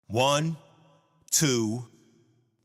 One, two,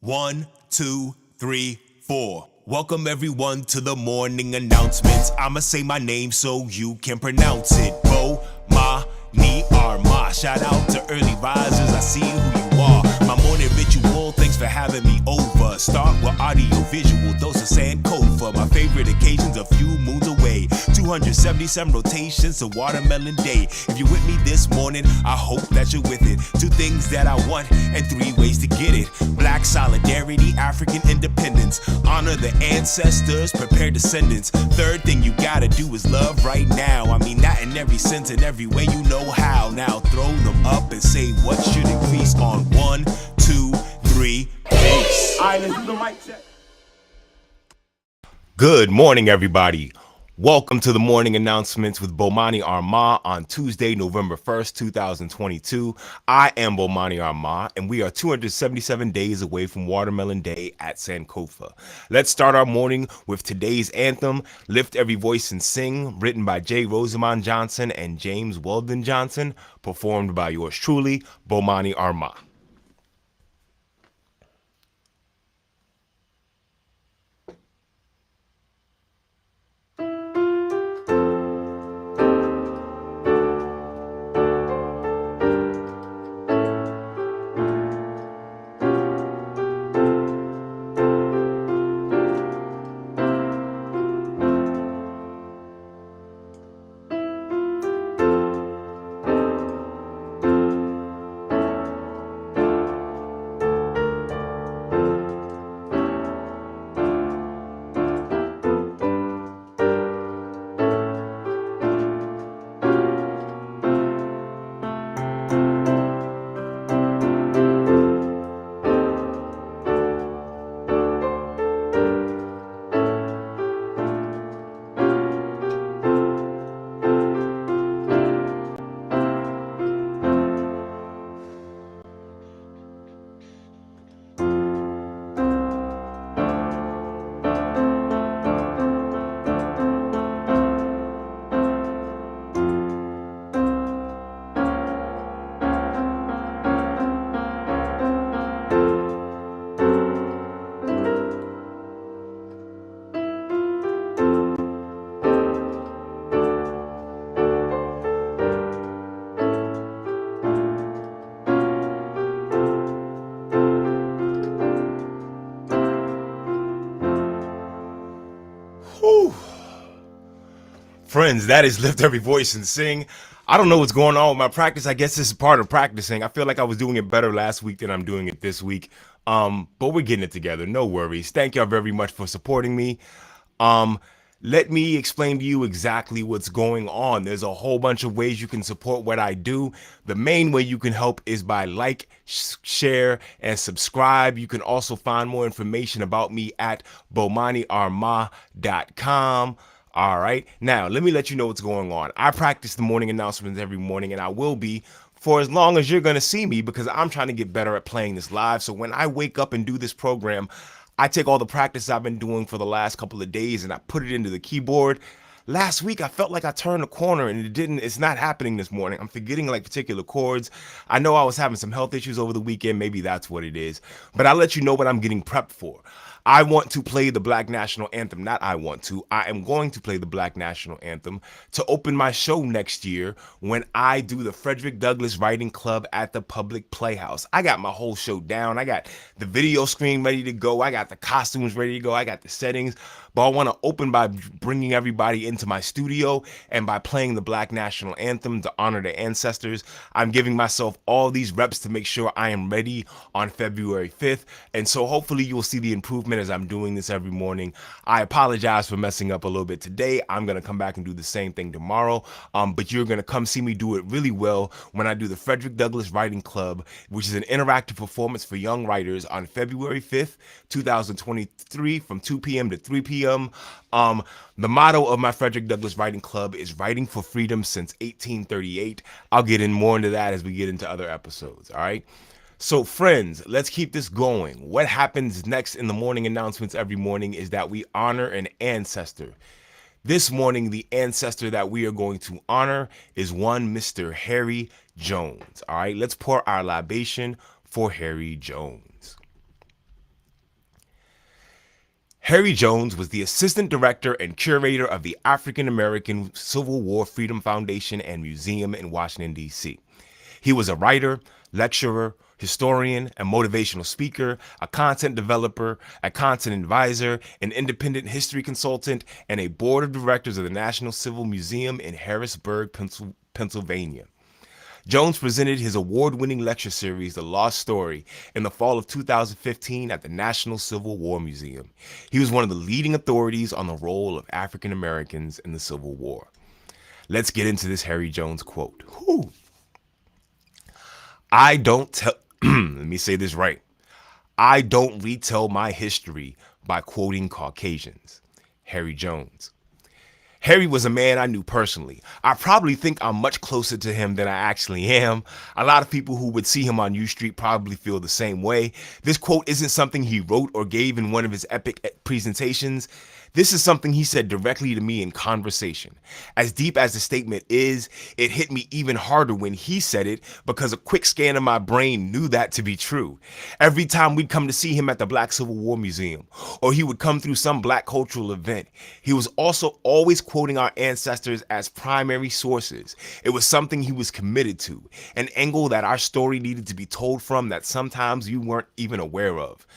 1, 2, 3, 4. Welcome everyone to the morning announcements. I'ma say my name so you can pronounce it. Bomani Armah. Shout out to early risers, I see who you are. My morning ritual, thanks for having me over. Start with audio visual, dose of Sankofa. My favorite occasions, a few moons away. 277 rotations, a watermelon day. If you're with me this morning, I hope that you're with it. 2 things that I want and 3 ways to get it. Black solidarity, African independence. Honor the ancestors, prepare descendants. 3rd thing you gotta do is love right now. I mean that in every sense and every way you know how. Now throw them up and say what should increase on 1, 2, 3, peace. Alright, let's do the mic check. Good morning, everybody. Welcome to the morning announcements with Bomani Armah on Tuesday, November 1st, 2022. I am Bomani Armah, and we are 277 days away from Watermelon Day at Sankofa. Let's start our morning with today's anthem, Lift Every Voice and Sing, written by J. Rosamond Johnson and James Weldon Johnson, performed by yours truly, Bomani Armah. Whew. Friends, that is Lift Every Voice and Sing. I don't know what's going on with my practice. I guess this is part of practicing. I feel like I was doing it better last week than I'm doing it this week. But we're getting it together. No worries. Thank y'all very much for supporting me. Let me explain to you exactly what's going on. There's a whole bunch of ways you can support what I do. The main way you can help is by like, share, and subscribe. You can also find more information about me at bomaniarmah.com. All right. Now, let me let you know what's going on. I practice the morning announcements every morning, and I will be for as long as you're going to see me because I'm trying to get better at playing this live. So when I wake up and do this program, I take all the practice I've been doing for the last couple of days and I put it into the keyboard. Last week, I felt like I turned a corner and it's not happening this morning. I'm forgetting like particular chords. I know I was having some health issues over the weekend. Maybe that's what it is. But I'll let you know what I'm getting prepped for. I want to play the Black National Anthem. Not I want to. I am going to play the Black National Anthem to open my show next year when I do the Frederick Douglass Writing Club at the Public Playhouse. I got my whole show down. I got the video screen ready to go. I got the costumes ready to go. I got the settings. But I want to open by bringing everybody into my studio and by playing the Black National Anthem to honor the ancestors. I'm giving myself all these reps to make sure I am ready on February 5th. And so hopefully you'll see the improvement as I'm doing this every morning. I apologize for messing up a little bit today. I'm going to come back and do the same thing tomorrow. But you're going to come see me do it really well when I do the Frederick Douglass Writing Club, which is an interactive performance for young writers on February 5th, 2023 from 2 p.m. to 3 p.m. The motto of my Frederick Douglass Writing Club is writing for freedom since 1838. I'll get in more into that as we get into other episodes, all right? So friends, let's keep this going. What happens next in the morning announcements every morning is that we honor an ancestor. This morning, the ancestor that we are going to honor is one Mr. Harry Jones. All right, let's pour our libation for Harry Jones. Harry Jones was the assistant director and curator of the African American Civil War Freedom Foundation and Museum in Washington, D.C. He was a writer, lecturer, historian, and motivational speaker, a content developer, a content advisor, an independent history consultant, and a board of directors of the National Civil Museum in Harrisburg, Pennsylvania. Jones presented his award-winning lecture series, The Lost Story, in the fall of 2015 at the National Civil War Museum. He was one of the leading authorities on the role of African Americans in the Civil War. Let's get into this Harry Jones quote. Whew. I don't tell, let me say this right. I don't retell my history by quoting Caucasians. Harry Jones. Harry was a man I knew personally. I probably think I'm much closer to him than I actually am. A lot of people who would see him on U Street probably feel the same way. This quote isn't something he wrote or gave in one of his epic presentations. This is something he said directly to me in conversation. As deep as the statement is, it hit me even harder when he said it because a quick scan of my brain knew that to be true. Every time we'd come to see him at the Black Civil War Museum, or he would come through some Black cultural event, he was also always quoting our ancestors as primary sources. It was something he was committed to, an angle that our story needed to be told from that sometimes you weren't even aware of.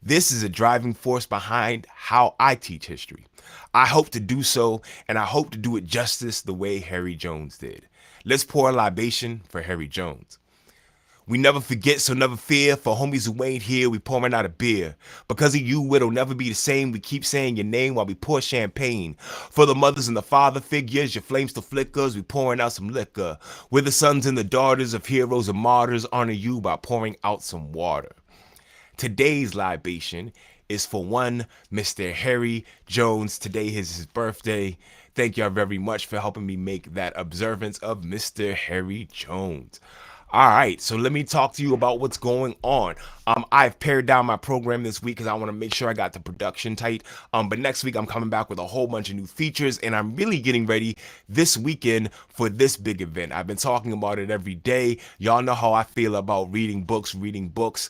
This is a driving force behind how I teach history. I hope to do so, and I hope to do it justice the way Harry Jones did. Let's pour a libation for Harry Jones. We never forget, so never fear. For homies who ain't here, we pouring out a beer. Because of you, it'll never be the same. We keep saying your name while we pour champagne. For the mothers and the father figures, your flame still flickers. We pouring out some liquor. We're the sons and the daughters of heroes and martyrs. Honor you by pouring out some water. Today's libation is for one Mr. Harry Jones. Today is his birthday. Thank y'all very much for helping me make that observance of Mr. Harry Jones. All right, so let me talk to you about what's going on. I've pared down my program this week because I want to make sure I got the production tight. But next week I'm coming back with a whole bunch of new features, and I'm really getting ready this weekend for this big event. I've been talking about it every day. Y'all know how I feel about reading books.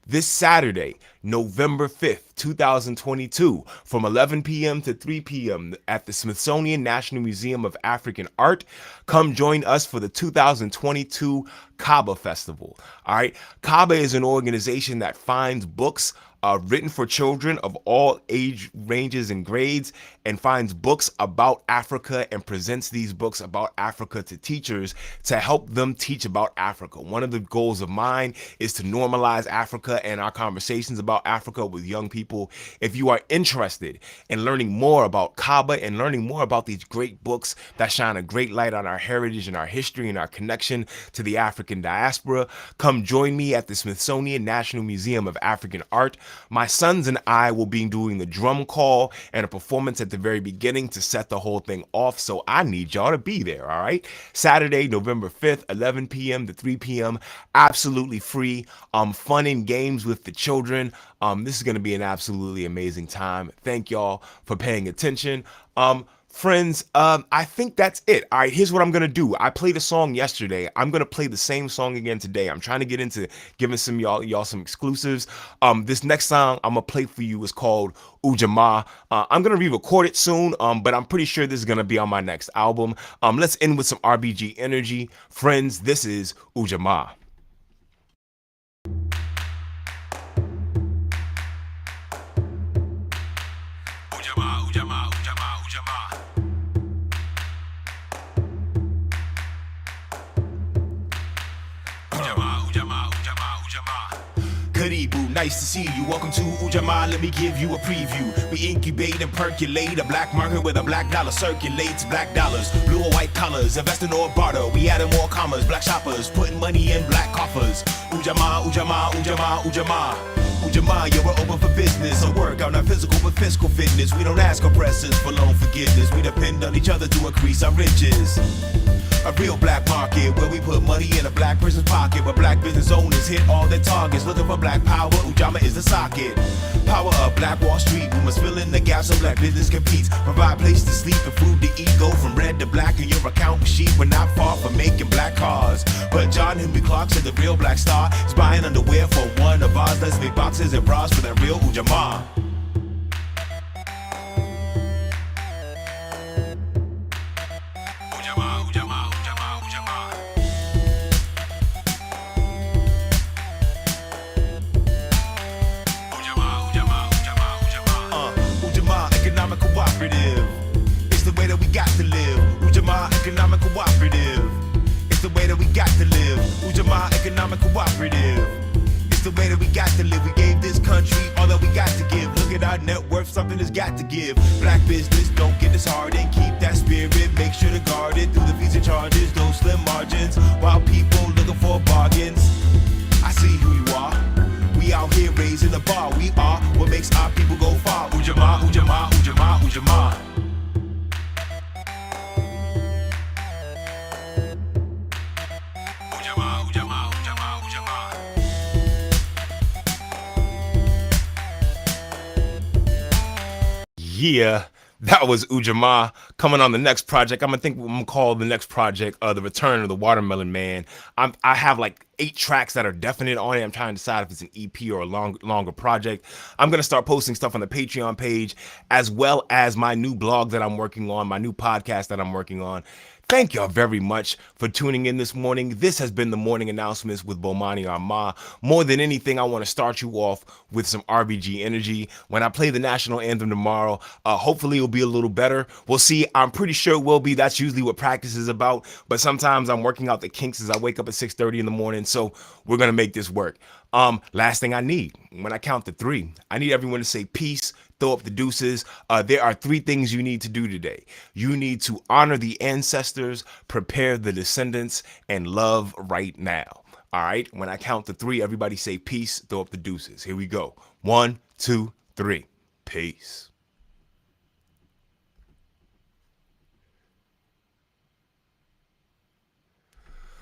This Saturday, November 5th, 2022, from 11 p.m. to 3 p.m. at the Smithsonian National Museum of African Art. Come join us for the 2022 Kaba Festival. All right, Kaba is an organization that finds books written for children of all age ranges and grades, and finds books about Africa and presents these books about Africa to teachers to help them teach about Africa. One of the goals of mine is to normalize Africa and our conversations about Africa with young people. If you are interested in learning more about Kaba and learning more about these great books that shine a great light on our heritage and our history and our connection to the African diaspora, come join me at the Smithsonian National Museum of African Art. My sons and I will be doing the drum call and a performance at the very beginning to set the whole thing off, so I need y'all to be there, all right? Saturday, November 5th, 11 p.m. to 3 p.m., absolutely free, fun and games with the children. This is going to be an absolutely amazing time. Thank y'all for paying attention. Friends, I think that's it. All right, here's what I'm going to do. I played a song yesterday. I'm going to play the same song again today. I'm trying to get into giving some y'all some exclusives. This next song I'm going to play for you is called Ujamaa. I'm going to re-record it soon, but I'm pretty sure this is going to be on my next album. Let's end with some RBG energy. Friends, this is Ujamaa. Karibu, nice to see you. Welcome to Ujamaa, let me give you a preview. We incubate and percolate a black market where the black dollar circulates. Black dollars, blue or white collars, investing or barter. We adding more commas, black shoppers, putting money in black coffers. Ujamaa, Ujamaa, Ujamaa, Ujamaa. Ujamaa, yeah, we're open for business. A workout, not physical, but fiscal fitness. We don't ask oppressors for loan forgiveness. We depend on each other to increase our riches. A real black market where we put money in a black person's pocket, where black business owners hit all their targets. Looking for black power, Ujamaa is the socket. Power of Black Wall Street, we must fill in the gaps so black business competes. Provide place to sleep and food to eat. Go from red to black in your account sheet. We're not far from making black cars. But John Henry Clark said the real black star is buying underwear for one of ours. Let's make boxes and bras for that real Ujamaa. Economic cooperative. It's the way that we got to live. Ujamaa economic cooperative. It's the way that we got to live. Ujamaa economic cooperative. It's the way that we got to live. We gave this country all that we got to give. Look at our net worth, something that's got to give. Black business, don't get disheartened. Keep that spirit, make sure to guard it through the fees and charges, those slim margins, while people looking for bargains. I see who you are. We out here raising the bar. We are what makes our people go far. Ujamaa, Ujamaa, Ujamaa, Ujamaa. Ujamaa, Ujamaa, Ujamaa, Ujamaa. Yeah, that was Ujamaa. Coming on the next project, I'm gonna call the next project The Return of the Watermelon Man. I have like 8 tracks that are definite on it. I'm trying to decide if it's an EP or a longer project. I'm gonna start posting stuff on the Patreon page, as well as my new blog that I'm working on, my new podcast that I'm working on. Thank y'all very much for tuning in this morning. This has been the morning announcements with Bomani Armah. More than anything, I want to start you off with some RBG energy. When I play the national anthem tomorrow, hopefully it'll be a little better. We'll see. I'm pretty sure it will be. That's usually what practice is about. But sometimes I'm working out the kinks as I wake up at 6:30 in the morning. So we're going to make this work. Last thing I need, when I count to 3, I need everyone to say peace. Throw up the deuces. There are 3 things you need to do today. You need to honor the ancestors, prepare the descendants, and love right now. All right. When I count to 3, everybody say peace. Throw up the deuces. Here we go. 1, 2, 3. Peace.